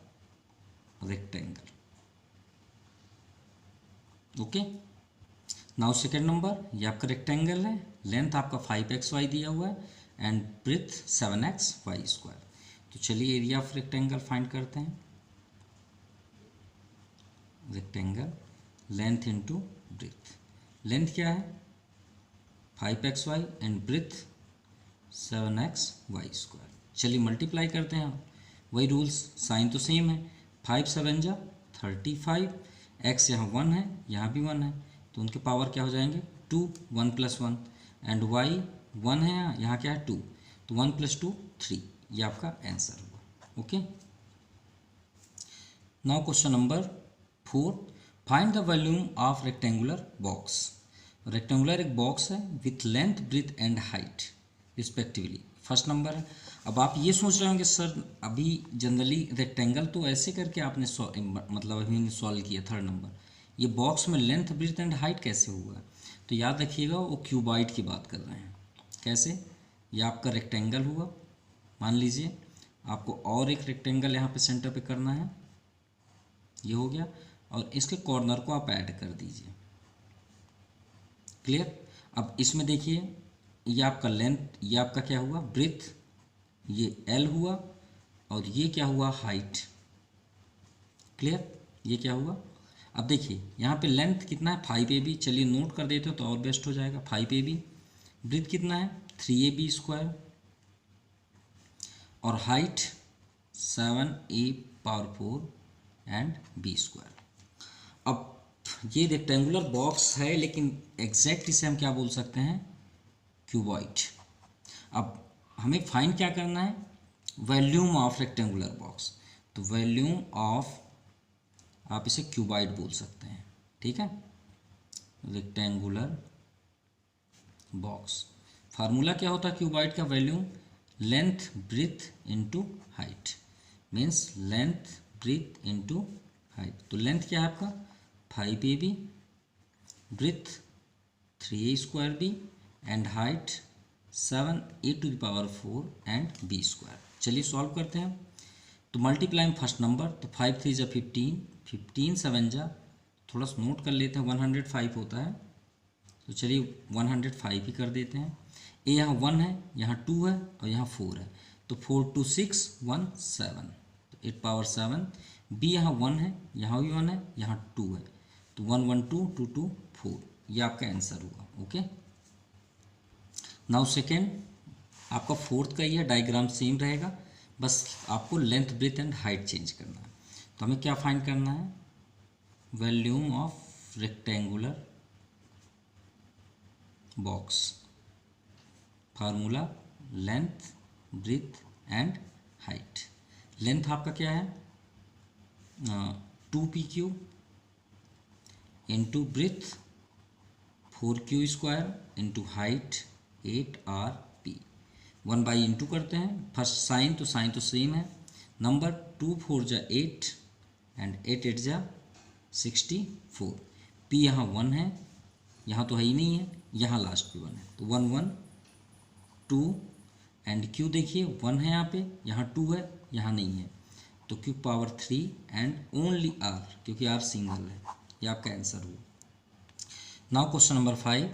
rectangle. Okay, now second number, ये आपका रेक्टेंगल है, लेंथ आपका 5xy दिया हुआ है एंड ब्रेथ 7xy²। तो चलिए एरिया ऑफ रेक्टेंगल फाइंड करते हैं। Rectangle length into breath, length क्या है 5xy एंड ब्रेथ 7xy²। चलिए मल्टीप्लाई करते हैं, वही रूल्स, साइन तो सेम है, 5 7 जा 35, x यहाँ 1 है, यहाँ भी 1 है, तो उनके पावर क्या हो जाएंगे 2, 1 + 1 एंड y 1 है, यहाँ क्या है 2, तो 1 + 2 3। ये आपका आंसर हुआ। Okay, now question number 4, find the volume of rectangular box. Rectangular एक बॉक्स है with length breadth and height respectively. First number है। अब आप ये सोच रहे होंगे सर अभी जनरली रेक्टेंगल तो ऐसे करके आपने मतलब अभी सॉल्व किया, थर्ड नंबर ये बॉक्स में लेंथ ब्रेथ एंड हाइट कैसे हुआ है। तो याद रखिएगा वो क्यूबॉइड की बात कर रहे हैं। कैसे, ये आपका रेक्टेंगल हुआ, मान लीजिए आपको और एक रेक्टेंगल यहाँ पे सेंटर पे करना है, ये हो गया, और इसके कॉर्नर को आप ऐड कर दीजिए। क्लियर। अब इसमें देखिए ये आपका लेंथ, ये आपका क्या हुआ ब्रेथ, ये L हुआ, और ये क्या हुआ हाइट। क्लियर, ये क्या हुआ। अब देखिए यहाँ पे लेंथ कितना है 5AB, चलिए नोट कर देते हो तो और बेस्ट हो जाएगा, 5AB। ब्रेथ कितना है 3AB², और हाइट 7A⁴ एंड B²। अब ये रेक्टेंगुलर बॉक्स है लेकिन एग्जैक्ट इसे हम क्या बोल सकते हैं, क्यूबॉइड। अब हमें फाइंड क्या करना है, वॉल्यूम ऑफ रेक्टेंगुलर बॉक्स। तो वॉल्यूम ऑफ, आप इसे क्यूबॉइड बोल सकते हैं, ठीक है, रेक्टेंगुलर बॉक्स। फार्मूला क्या होता है क्यूबॉइड का, volume length breadth into height, means length breadth into height. तो लेंथ क्या है आपका 5AB, breath 3A² and height 7A⁴ and B²। चलिए सॉल्व करते हैं। तो मल्टीप्लाई फर्स्ट नंबर, तो 5 3 जा 15, 15 7 जा, थोड़ा सा नोट कर लेते हैं 105 होता है, तो चलिए 105 ही कर देते हैं। ए यहाँ 1 है, यहाँ 2 है, और यहाँ 4 है, तो 4 2 6 1 7, तो 8⁴। बी यहाँ 1 है, यहाँ भी 1 है, यहाँ 2 है, तो 1 1 2 2 2 4। ये आपका आंसर होगा। ओके, नाउ सेकेंड, आपका फोर्थ का ये डायग्राम सेम रहेगा, बस आपको length breadth and height change करना है। तो हमें क्या फाइंड करना है, volume of rectangular box. Formula length breadth and height. Length आपका क्या है 2PQ into breadth 4Q² into height 8RP। 1 into करते हैं, फर्स्ट साइन तो सेम है, नंबर 2 4 जा 8 एंड 8 8 जा 64। P यहाँ 1 है, यहाँ तो है ही नहीं है, यहाँ लास्ट पे 1 है, तो 1 1 2 एंड Q देखिए 1 है यहाँ पे, यहाँ 2 है, यहाँ नहीं है, तो Q⁴ एंड ओनली R, क्योंकि R सिंगल है। ये आपका आंसर हुआ। Now question number 5,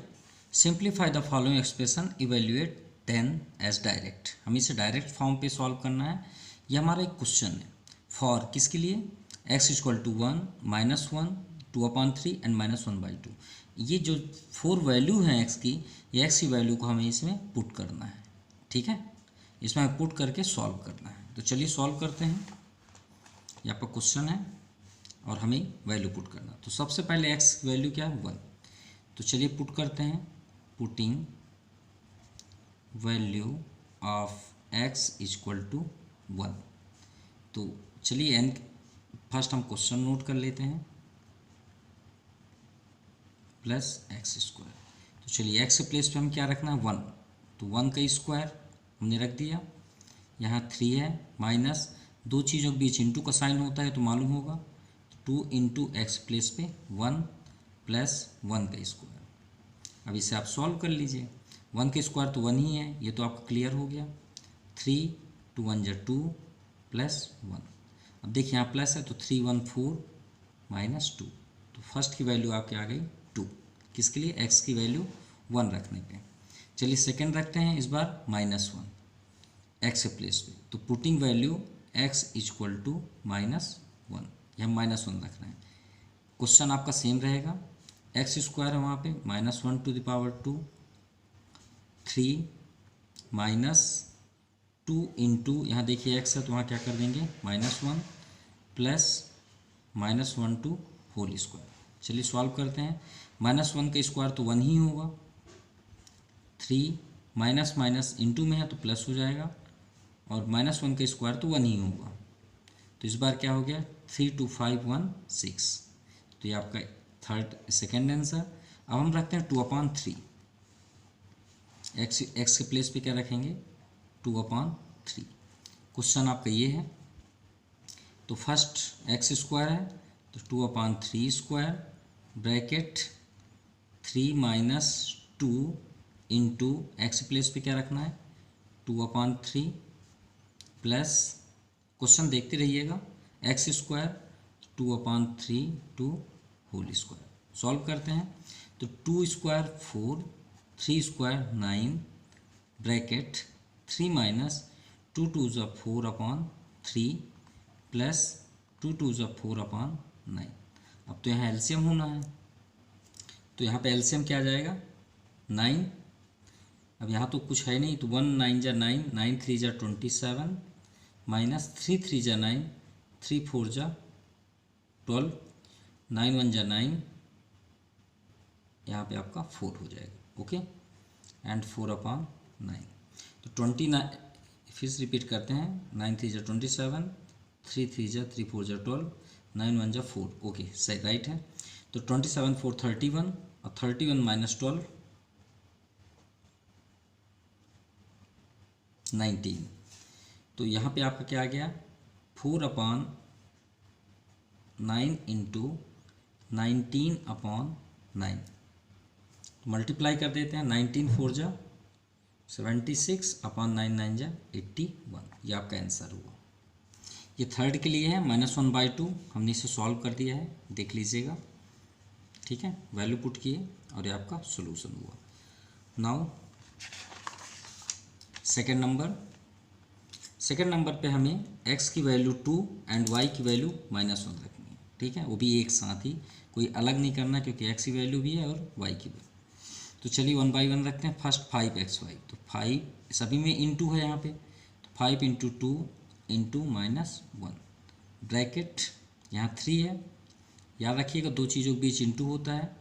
simplify the following expression, evaluate 10 as direct. हमें इसे डायरेक्ट फॉर्म पे सॉल्व करना है। ये हमारा एक क्वेश्चन है फॉर किसके लिए, x = 1 -1 2/3 एंड -1/2। ये जो 4 वैल्यू हैं x की, ये x की वैल्यू को हमें इसमें पुट करना है, ठीक है, इसमें हमें पुट करके सॉल्व करना है। तो चलिए सॉल्व करते हैं। ये आपका क्वेश्चन है और हमें वैल्यू पुट करना। तो सबसे पहले x की वैल्यू क्या है 1, तो चलिए पुट करते हैं। Putting value of x = 1। तो चलिए n फर्स्ट हम क्वेश्चन नोट कर लेते हैं, प्लस एक्स स्क्वायर। तो चलिए एक्स के प्लेस पे हम क्या रखना है 1, तो 1 का स्क्वायर हमने रख दिया, यहाँ 3 है, माइनस दो चीज़ों के बीच इंटू का साइन होता है तो मालूम होगा, 2 इंटू एक्स प्लेस पे 1 प्लस 1 का स्क्वायर। अब इसे आप सॉल्व कर लीजिए, 1 का स्क्वायर तो 1 ही है, ये तो आपका क्लियर हो गया। 3 2 1 जा 2 प्लस 1। अब देखिए यहाँ प्लस है तो 3 1 4 माइनस 2, तो फर्स्ट की वैल्यू आपके आ गई 2, किसके लिए, एक्स की वैल्यू 1 रखने पे। चलिए सेकंड रखते हैं इस बार -1 एक्स के प्लेस पे, तो putting value x equal to -1, ये हम -1 रख रहे हैं। क्वेश्चन आपका सेम रहेगा, एक्स स्क्वायर है वहाँ पे -1 टू द पावर 2, 3 -2 इंटू यहाँ देखिए x है तो वहाँ क्या कर देंगे -1 प्लस -1 टू होल स्क्वायर। चलिए सॉल्व करते हैं, -1 का स्क्वायर तो 1 ही होगा, 3 माइनस माइनस इंटू में है तो प्लस हो जाएगा, और -1 का स्क्वायर तो 1 ही होगा, तो इस बार क्या हो गया 3 2 5 1 6, तो ये आपका सेकेंड आंसर। अब हम रखते हैं 2/3, एक्स के प्लेस पे क्या रखेंगे 2/3। क्वेश्चन आपका ये है, तो फर्स्ट एक्स स्क्वायर है तो 2/3 square bracket 3 minus 2 into x place पे क्या रखना है 2/3 प्लस, क्वेश्चन देखते रहिएगा, x square 2/3 to whole square. Solve करते हैं तो 2 स्क्वायर 4, 3 स्क्वायर 9 ब्रैकेट 3 माइनस 2 2 ज़ा 4/3 प्लस 2 2 ज़ा 4/9। अब तो यहाँ एलसीएम होना है, तो यहाँ पे एलसीएम क्या आ जाएगा 9। अब यहाँ तो कुछ है नहीं, तो 1 9 जा 9, 9 3 जा 27 माइनस 3 3 जा 9, 3 4 जा 12, 9 1 जा 9, यहाँ पे आपका 4 हो जाएगा, ओके, एंड 4/9। तो 29 फिर से रिपीट करते हैं, 9 3 जा 27, 3 3 जा 3 4 जा 12, 9 1 जा 4, ओके सही राइट है। तो 27 4 31 और 31 माइनस 12 19, तो यहाँ पे आपका क्या आ गया 4/9 इंटू 19/9, मल्टीप्लाई कर देते हैं, 19 4 जा 76/9 9 जा 81, ये आपका आंसर हुआ। ये थर्ड के लिए है, -1/2 हमने इसे सॉल्व कर दिया है, देख लीजिएगा, ठीक है, वैल्यू पुट किए और ये आपका सोल्यूशन हुआ। नाउ सेकेंड नंबर पे हमें x की वैल्यू 2 एंड y की वैल्यू -1 रखनी है, ठीक है, वो भी एक साथ ही, कोई अलग नहीं करना क्योंकि x की वैल्यू भी है और y की वैल्यू। तो चलिए 1 बाई 1 रखते हैं, फर्स्ट 5xy, तो 5 सभी में इंटू है यहाँ पे, तो 5 इंटू 2 इंटू -1 ब्रैकेट, यहाँ 3 है, याद रखिएगा दो चीज़ों के बीच इंटू होता है,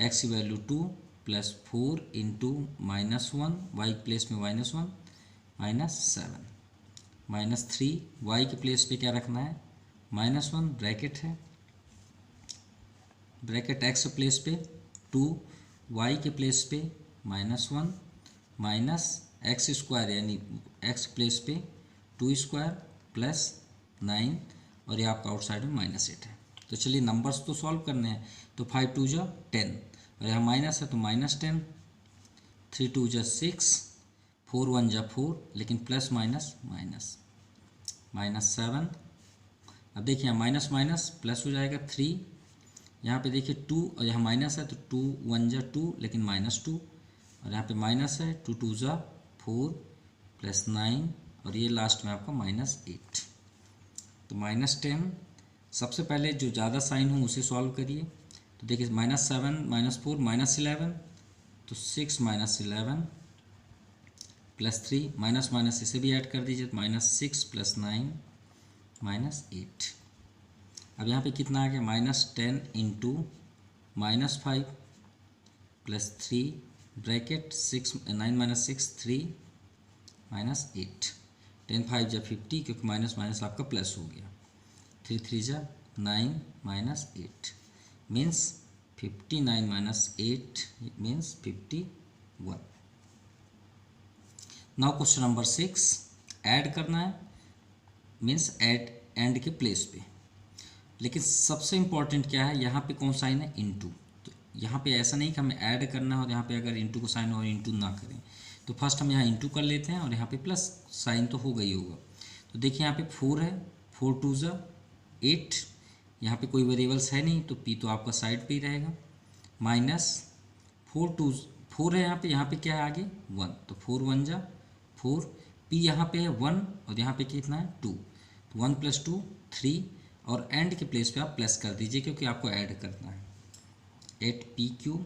x की value 2 plus 4 into -1, y place में -1 -7 -3, y के प्लेस पे क्या रखना है -1 ब्रैकेट है, ब्रैकेट x प्लेस पे 2, y के प्लेस पे -1 माइनस एक्स स्क्वायर यानी x प्लेस पे 2 स्क्वायर प्लस 9, और ये आपका आउटसाइड में -8 है। तो चलिए नंबर्स तो सॉल्व करने हैं, तो 5 2 जा 10 और यहाँ माइनस है तो -10, 3 2 जा 6, 4 1 जा 4, लेकिन प्लस माइनस माइनस -7। अब देखिए यहाँ माइनस माइनस प्लस हो जाएगा 3, यहाँ पे देखिए 2 और यहाँ माइनस है तो 2 1 जा 2, लेकिन -2, और यहाँ पे माइनस है 2 2 जा 4 प्लस 9, और ये लास्ट में आपका -8। तो -10 सबसे पहले जो ज़्यादा साइन हो उसे सॉल्व करिए, तो देखिए -7 -4 -11, तो 6 -11 प्लस 3 माइनस माइनस इसे भी ऐड कर दीजिए, तो -6 प्लस 9 -8। अब यहाँ पे कितना आ गया -10 इंटू -5 प्लस 3 ब्रैकेट 6 9 -6 3 -8, 10 5 जा 50, क्योंकि माइनस माइनस आपका प्लस हो गया। 3 3 जा 9 minus 8 means 59 minus 8 means 51। Now question number 6, add करना है मीन्स ऐड एंड के प्लेस पे। लेकिन सबसे इम्पॉर्टेंट क्या है, यहाँ पे कौन साइन है, इनटू। तो यहाँ पे ऐसा नहीं कि हमें ऐड करना हो, यहाँ पे अगर इनटू को साइन और इनटू ना करें, तो फर्स्ट हम यहाँ इनटू कर लेते हैं और यहाँ पे प्लस साइन तो हो गई होगा। तो देखिए यहाँ पे 4 है, 4 2 जा 8, यहाँ पे कोई वेरिएबल्स है नहीं तो p तो आपका साइड पे ही रहेगा, माइनस 4 है यहाँ पे क्या है आगे 1, तो 4 1 जा 4, p यहाँ पे है 1 और यहाँ पे कितना है 2, तो 1 + 2 3, और एंड के प्लेस पे आप प्लस कर दीजिए क्योंकि आपको ऐड करना है। 8p³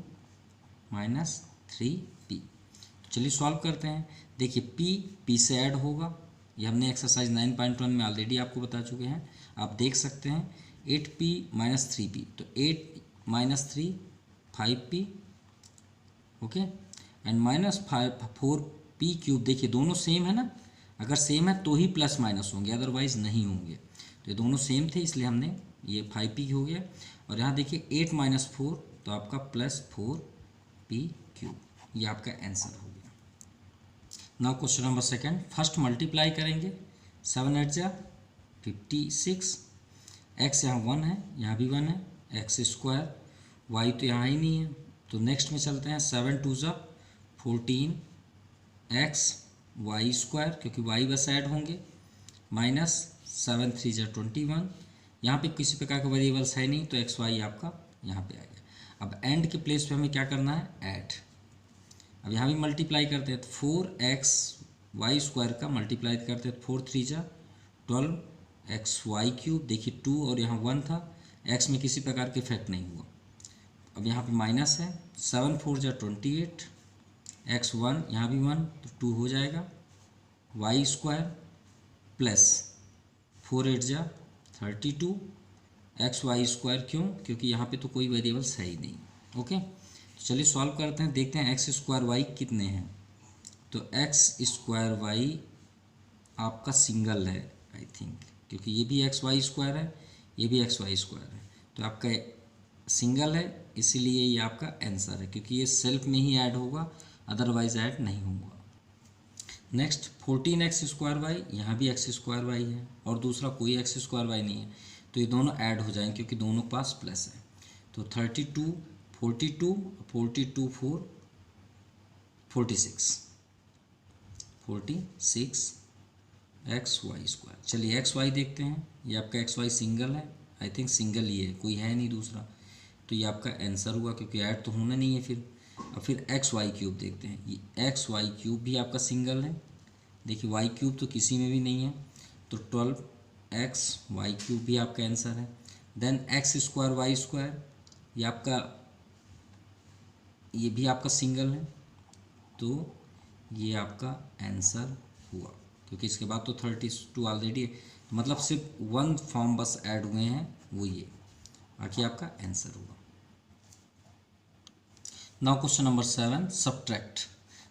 minus 3p। तो चलिए सॉल्व करते हैं। देखिए p से ऐड होगा, ये हमने एक्सरसाइज 9.1 में ऑलरेडी आपको बता चुके हैं, आप देख सकते हैं। 8p माइनस 3p, तो 8 minus 3 5p, okay, and minus 4p³। देखिए दोनों सेम है ना, अगर सेम है तो ही प्लस माइनस होंगे, अदरवाइज नहीं होंगे। तो ये दोनों सेम थे इसलिए हमने ये 5p हो गया। और यहाँ देखिए 8 माइनस 4 तो आपका प्लस 4p³, ये आपका आंसर हो गया। Now question number 2, first multiply करेंगे, 7 8 जा 56, x यहाँ 1 है, यहाँ भी 1 है, x², y तो यहाँ ही नहीं है। तो नेक्स्ट में चलते हैं, 7 2 जा 14, x y², क्योंकि y बस ऐड होंगे, माइनस 7 3 जा 21, यहाँ पे किसी प्रकार का वेरिएबल्स है नहीं तो एक्स वाई आपका यहाँ पे आ गया। अब एंड के प्लेस पे हमें क्या करना है, ऐड। अब यहाँ भी मल्टीप्लाई करते हैं तो 4xy² का मल्टीप्लाई करते हैं, 4 3 जा 12 xy³। देखिए 2 और यहाँ 1 था, x में किसी प्रकार के इफेक्ट नहीं हुआ। अब यहाँ पे माइनस है, 7 4 जा 28, x1 यहाँ भी 1 तो 2 हो जाएगा, y² प्लस 4 8 जा 32 xy², क्योंकि यहाँ पे तो कोई वेरिएबल्स है ही नहीं। ओके, तो चलिए सॉल्व करते हैं, देखते हैं x² y कितने हैं। तो x² y आपका सिंगल है आई थिंक, क्योंकि ये भी xy² है, ये भी xy² है, तो आपका सिंगल है, इसीलिए ये आपका आंसर है, क्योंकि ये सेल्फ में ही ऐड होगा, अदरवाइज ऐड नहीं होगा। नेक्स्ट 14x² y, यहाँ भी x² y है और दूसरा कोई x² y नहीं है, तो ये दोनों ऐड हो जाएंगे क्योंकि दोनों के पास प्लस है। तो 32 42 42 4 46 xy²। चलिए xy देखते हैं, ये आपका xy सिंगल है, आई थिंक सिंगल ही है, कोई है नहीं दूसरा, तो ये आपका आंसर हुआ क्योंकि ऐड तो होना नहीं है फिर। अब फिर xy³ देखते हैं, ये xy³ भी आपका सिंगल है, देखिए y³ तो किसी में भी नहीं है, तो 12xy³ भी आपका आंसर है। देन x² y², ये आपका, ये भी आपका सिंगल है, तो ये आपका आंसर हुआ, क्योंकि इसके बाद तो 32 ऑलरेडी है, मतलब सिर्फ 1 फॉर्म बस ऐड हुए हैं, वो ये, बाकी आपका आंसर हुआ। Now question number 7, subtract.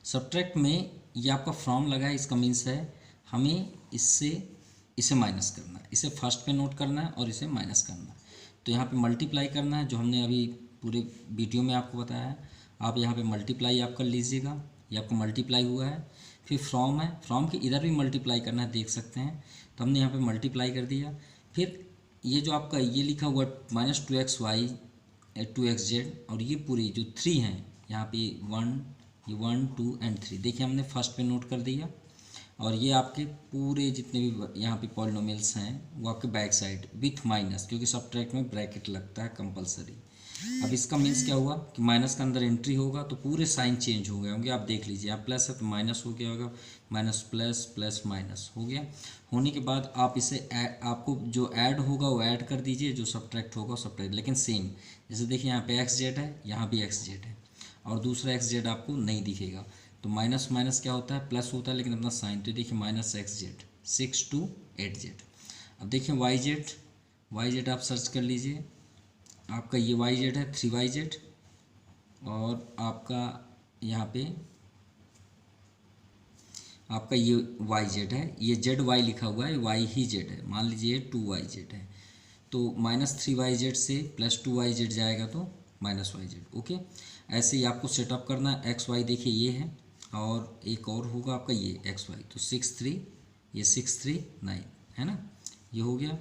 Subtract में ये आपका फ्रॉम लगा है, इसका मीन्स है हमें इससे इसे माइनस करना है, इसे फर्स्ट पे नोट करना है और इसे माइनस करना है। तो यहाँ पे मल्टीप्लाई करना है, जो हमने अभी पूरे वीडियो में आपको बताया है, आप यहाँ पे मल्टीप्लाई आप कर लीजिएगा, ये आपका मल्टीप्लाई हुआ है। फिर फ्रॉम है, फ्रॉम के इधर भी मल्टीप्लाई करना है, देख सकते हैं, तो हमने यहाँ पे मल्टीप्लाई कर दिया। फिर ये जो आपका ये लिखा हुआ -2xy 2xz, और ये पूरी जो 3 हैं यहाँ पे 1 2 एंड 3, देखिए हमने फर्स्ट पे नोट कर दिया, और ये आपके पूरे जितने भी यहाँ पे पॉलिनोमियल्स हैं वो आपके बैक साइड विथ माइनस, क्योंकि सब्ट्रैक्ट में ब्रैकेट लगता है कंपलसरी। अब इसका मीन्स क्या हुआ कि माइनस का अंदर एंट्री होगा तो पूरे साइन चेंज हो गए होंगे, आप देख लीजिए, आप प्लस है तो माइनस हो गया होगा, माइनस प्लस प्लस माइनस हो गया। होने के बाद आप इसे आपको जो ऐड होगा वो ऐड कर दीजिए, जो सब्ट्रैक्ट होगा सब्ट्रैक्ट, लेकिन सेम, जैसे देखिए यहाँ पे xz है, यहाँ भी xz है, और दूसरा xz आपको नहीं दिखेगा, तो माइनस माइनस क्या होता है, प्लस होता है, लेकिन अपना साइन, तो देखिए -xz 6 2 8z। अब देखिए yz आप सर्च कर लीजिए, आपका ये yz है 3yz, और आपका यहाँ पे आपका ये वाई जेड है, ये जेड वाई लिखा हुआ है, वाई ही जेड है, मान लीजिए 2 YZ है, तो -3 YZ से +2 YZ जाएगा तो -YZ। ओके, ऐसे ही आपको सेटअप करना है। XY देखिए ये है, और एक और होगा आपका ये XY, तो 6 3, ये 6 3 9 है ना, ये हो गया।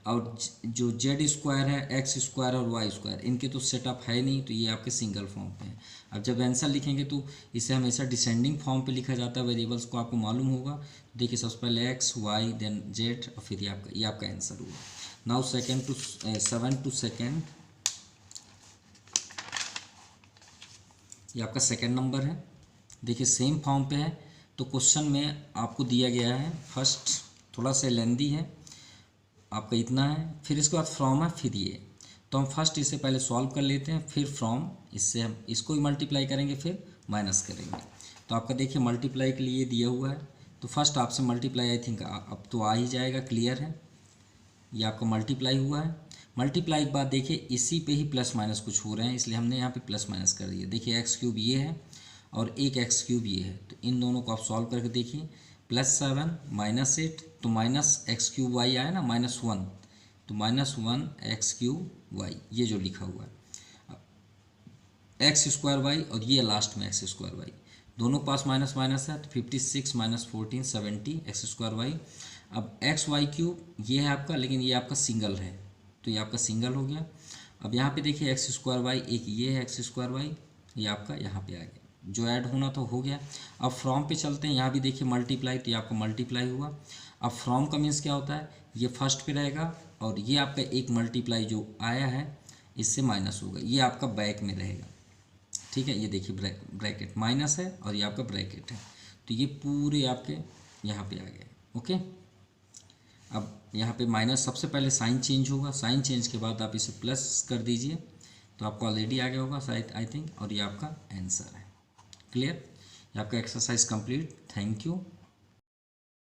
और जो जेड स्क्वायर है, एक्स स्क्वायर और वाई स्क्वायर, इनके तो सेटअप है नहीं, तो ये आपके सिंगल फॉर्म पे हैं। अब जब आंसर लिखेंगे तो इसे हमेशा डिसेंडिंग फॉर्म पे लिखा जाता है, वेरिएबल्स को आपको मालूम होगा। देखिए सबसे पहले एक्स वाई देन जेड, और फिर ये आपका आंसर हुआ। नाउ 7 to 2, ये आपका सेकेंड नंबर है। देखिए सेम फॉर्म पे है, तो क्वेश्चन में आपको दिया गया है, फर्स्ट थोड़ा सा लेंदी है आपका, इतना है, फिर इसके बाद फ्रॉम है, फिर ये, तो हम फर्स्ट इसे पहले सॉल्व कर लेते हैं, फिर फ्रॉम, इससे हम इसको ही मल्टीप्लाई करेंगे, फिर माइनस करेंगे। तो आपका देखिए मल्टीप्लाई के लिए दिया हुआ है, तो फर्स्ट आपसे मल्टीप्लाई आई थिंक अब तो आ ही जाएगा, क्लियर है, ये आपका मल्टीप्लाई हुआ है। मल्टीप्लाई के बाद देखिए इसी पे ही प्लस माइनस कुछ हो रहे हैं, इसलिए हमने यहाँ पे प्लस माइनस कर दिया। देखिए x³ ये है और एक x³ ये है, तो इन दोनों को आप सॉल्व करके देखिए, +7 -8, तो -x³ y आया ना, -1, तो -1 x³ y, ये जो लिखा हुआ है x² y, और ये लास्ट में x² y, दोनों पास माइनस माइनस है, तो 56 - 14 70 x² y। अब XY³ ये है आपका, लेकिन ये आपका सिंगल है, तो ये आपका सिंगल हो गया। अब यहाँ पे देखिए x² y, एक ये है x² y, ये आपका यहाँ पे आ गया, जो ऐड होना तो हो गया। अब फ्रॉम पे चलते हैं, यहाँ भी देखिए मल्टीप्लाई, तो ये आपका मल्टीप्लाई हुआ। अब फ्रॉम का मीन्स क्या होता है, ये फर्स्ट पे रहेगा, और ये आपका एक मल्टीप्लाई जो आया है इससे माइनस होगा, ये आपका बैक में रहेगा, ठीक है। ये देखिए ब्रैकेट माइनस है, और ये आपका ब्रैकेट है, तो ये पूरे आपके यहाँ पे आ गए। ओके, अब यहाँ पे माइनस, सबसे पहले साइन चेंज होगा, साइन चेंज के बाद आप इसे प्लस कर दीजिए, तो आपको ऑलरेडी आ गया होगा शायद, आई थिंक, और ये आपका आंसर है। क्लियर, ये आपका एक्सरसाइज कंप्लीट। Thank you.